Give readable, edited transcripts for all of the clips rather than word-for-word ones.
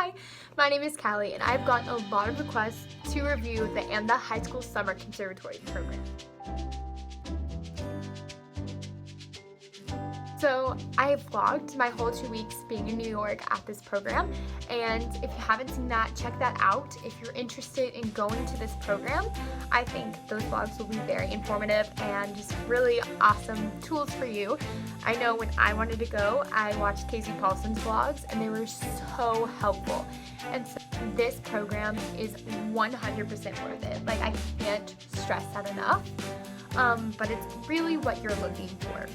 Hi, my name is Callie, and I've gotten a lot of requests to review the Amda High School Summer Conservatory program. So I vlogged my whole 2 weeks being in New York at this program, and if you haven't seen that, check that out. If you're interested in going to this program, I think those vlogs will be very informative and just really awesome tools for you. I know when I wanted to go, I watched Casey Paulson's vlogs and they were so helpful. And so this program is 100% worth it. Like, I can't stress that enough, but it's really what you're looking for.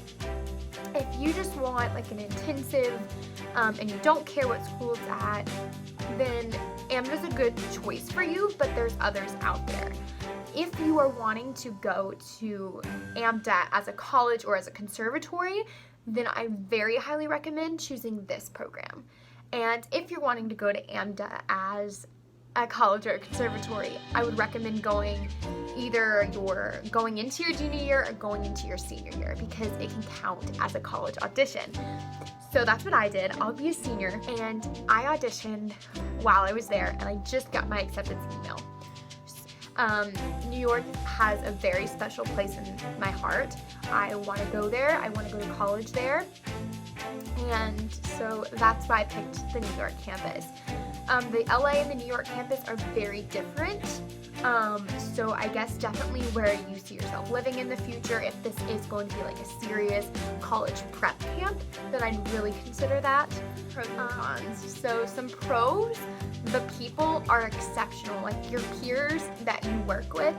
If you just want like an intensive and you don't care what school it's at, then Amda's a good choice for you, but there's others out there. If you are wanting to go to Amda as a college or as a conservatory, then I very highly recommend choosing this program. And if you're wanting to go to Amda as a college or a conservatory, I would recommend going either you're going into your junior year or going into your senior year, because it can count as a college audition. So that's what I did. I'll be a senior, and I auditioned while I was there, and I just got my acceptance email. New York has a very special place in my heart. I want to go there. I want to go to college there. And so that's why I picked the New York campus. The LA and the New York campus are very different. So I guess definitely where you see yourself living in the future, if this is going to be like a serious college prep camp, then I'd really consider that. Pros and cons. So some pros, the people are exceptional. Like, your peers that you work with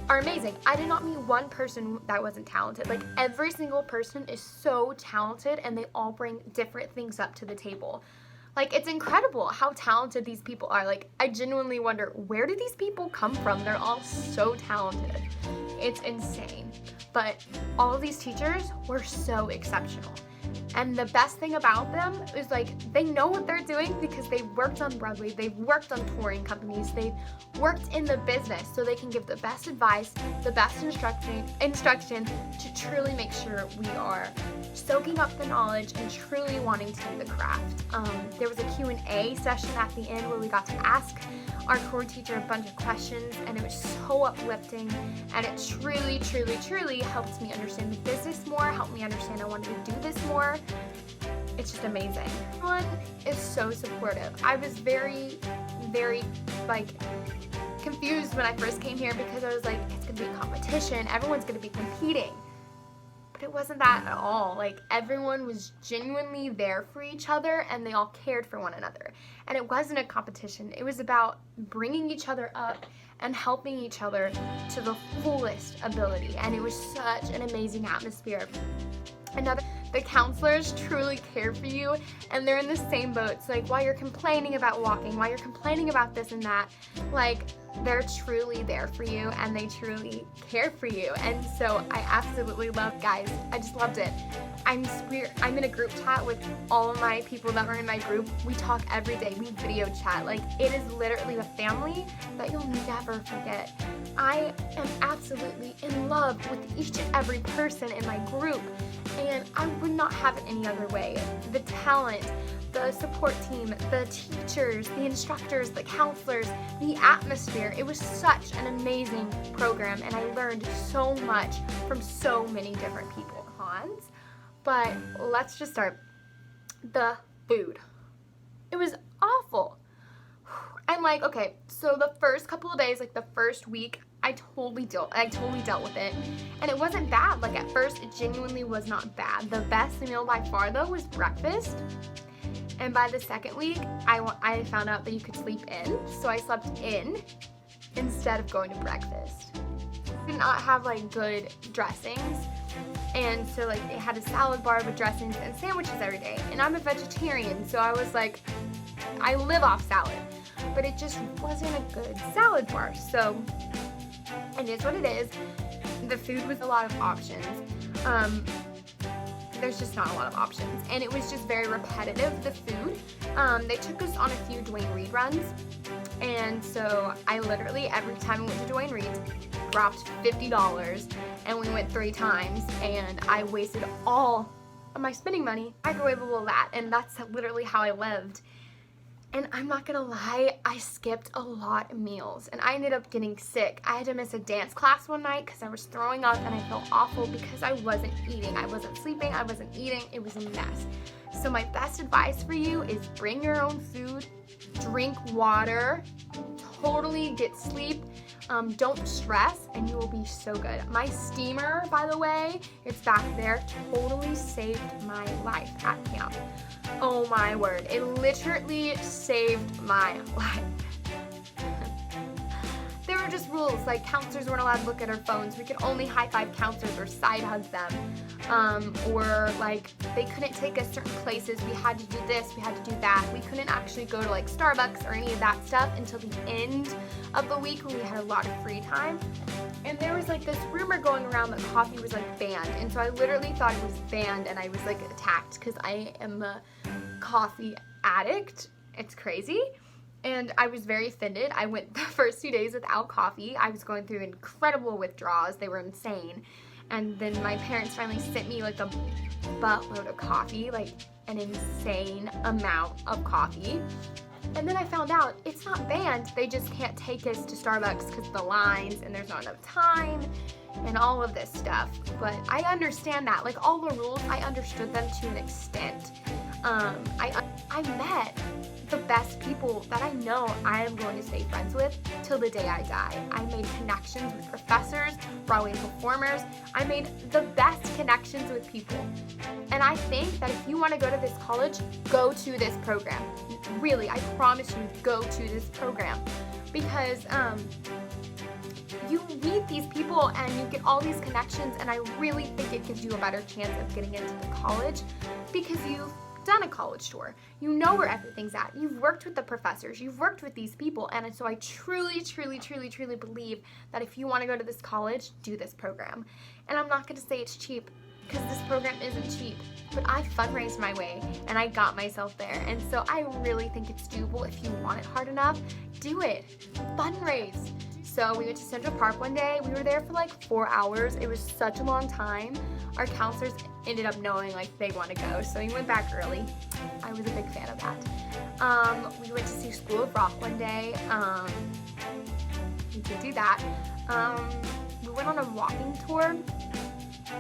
are amazing. I did not meet one person that wasn't talented. Like, every single person is so talented, and they all bring different things up to the table. Like, it's incredible how talented these people are. Like, I genuinely wonder, where do these people come from? They're all so talented. It's insane. But all of these teachers were so exceptional. And the best thing about them is, like, they know what they're doing because they've worked on Broadway, they've worked on touring companies, they've worked in the business, so they can give the best advice, the best instruction to truly make sure we are soaking up the knowledge and truly wanting to do the craft. There was a Q&A session at the end where we got to ask our core teacher a bunch of questions, and it was so uplifting, and it truly helped me understand the business more, helped me understand I wanted to do this more. It's just amazing. Everyone is so supportive. I was very like confused when I first came here, because I was like, it's gonna be a competition, everyone's gonna be competing. But it wasn't that at all. Like, everyone was genuinely there for each other, and they all cared for one another. And it wasn't a competition. It was about bringing each other up and helping each other to the fullest ability. And it was such an amazing atmosphere. The counselors truly care for you, and they're in the same boat. So, like, while you're complaining about walking, while you're complaining about this and that, like, they're truly there for you, and they truly care for you. And so I absolutely love, guys, I just loved it. I'm in a group chat with all of my people that were in my group. We talk every day, we video chat. Like, it is literally a family that you'll never forget. I am absolutely in love with each and every person in my group, and I would not have it any other way. The talent, the support team, the teachers, the instructors, the counselors, the atmosphere. It was such an amazing program, and I learned so much from so many different people. Cons, but let's just start. The food. It was awful. And, like, okay, so the first couple of days, like the first week, I totally dealt with it, and it wasn't bad. Like, at first, it genuinely was not bad. The best meal by far, though, was breakfast. And by the second week, I found out that you could sleep in, so I slept in instead of going to breakfast. It did not have, like, good dressings, and so, like, it had a salad bar with dressings and sandwiches every day. And I'm a vegetarian, so I was like, I live off salad, but it just wasn't a good salad bar. So it is what it is. The food was a lot of options. There's just not a lot of options, and it was just very repetitive, the food. They took us on a few Dwayne Reed runs, and so I literally, every time we went to Dwayne Reed's, dropped $50, and we went 3 times, and I wasted all of my spending money, microwavable that, and that's literally how I lived. And I'm not gonna lie, I skipped a lot of meals and I ended up getting sick. I had to miss a dance class one night because I was throwing up and I felt awful because I wasn't eating. I wasn't sleeping, I wasn't eating, it was a mess. So my best advice for you is bring your own food, drink water, totally get sleep, don't stress, and you will be so good. My steamer, by the way, it's back there, totally saved my life at camp. Oh my word, it literally saved my life. There were just rules, like counselors weren't allowed to look at our phones. We could only high-five counselors or side hug them. Or like they couldn't take us certain places. We had to do this, we had to do that. We couldn't actually go to like Starbucks or any of that stuff until the end of the week when we had a lot of free time. And there was like this rumor going around that coffee was like banned. And so I literally thought it was banned and I was like attacked because I am a coffee addict. It's crazy. And I was very offended. I went the first 2 days without coffee. I was going through incredible withdrawals. They were insane. And then my parents finally sent me like a buttload of coffee, like an insane amount of coffee. And then I found out it's not banned. They just can't take us to Starbucks because the lines and there's not enough time and all of this stuff. But I understand that. Like all the rules, I understood them to an extent. I met the best people that I know I am going to stay friends with till the day I die. I made connections with professors, Broadway performers. I made the best connections with people. And I think that if you want to go to this college, go to this program. Really, I promise you, go to this program. Because you meet these people and you get all these connections, and I really think it gives you a better chance of getting into the college because you've done a college tour. You know where everything's at. You've worked with the professors. You've worked with these people. And so I truly, truly, truly, truly believe that if you want to go to this college, do this program. And I'm not going to say it's cheap because this program isn't cheap, but I fundraised my way and I got myself there. And so I really think it's doable. If you want it hard enough, do it. Fundraise. So we went to Central Park one day. We were there for like 4 hours. It was such a long time. Our counselors ended up knowing like they want to go, so we went back early. I was a big fan of that. We went to see School of Rock one day. We did do that. We went on a walking tour.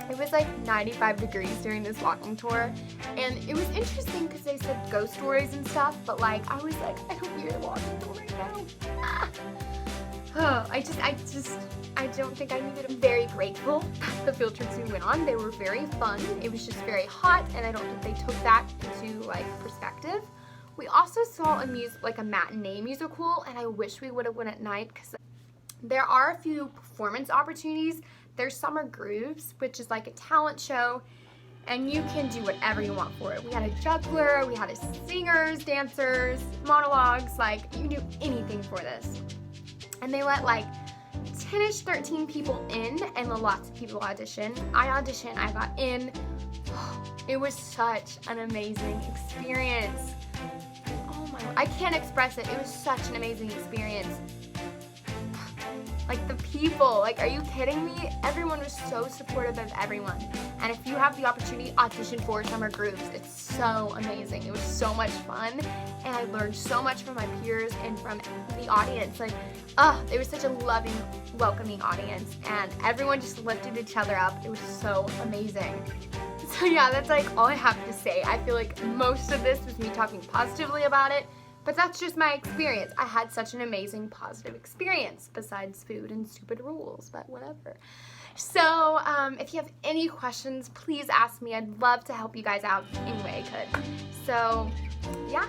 It was like 95 degrees during this walking tour, and it was interesting because they said ghost stories and stuff, but like I was like, I don't hear the walking tour right now. I don't think I needed. I'm very grateful that the field trips we went on, they were very fun. It was just very hot, and I don't think they took that into like perspective. We also saw a matinee musical, and I wish we would have went at night because there are a few performance opportunities. There's summer groups, which is like a talent show, and you can do whatever you want for it. We had a juggler, we had singers, dancers, monologues, like you can do anything for this. And they let like 10-ish, 13 people in, and lots of people audition. I auditioned, I got in. It was such an amazing experience. Oh my, I can't express it. It was such an amazing experience. Like the people, like, are you kidding me? Everyone was so supportive of everyone. And if you have the opportunity, audition for summer groups. It's so amazing. It was so much fun, and I learned so much from my peers and from the audience. Like, it was such a loving, welcoming audience, and everyone just lifted each other up. It was so amazing. So yeah, that's like all I have to say. I feel like most of this was me talking positively about it, but that's just my experience. I had such an amazing positive experience besides food and stupid rules, but whatever. So if you have any questions, please ask me. I'd love to help you guys out any way I could. So yeah,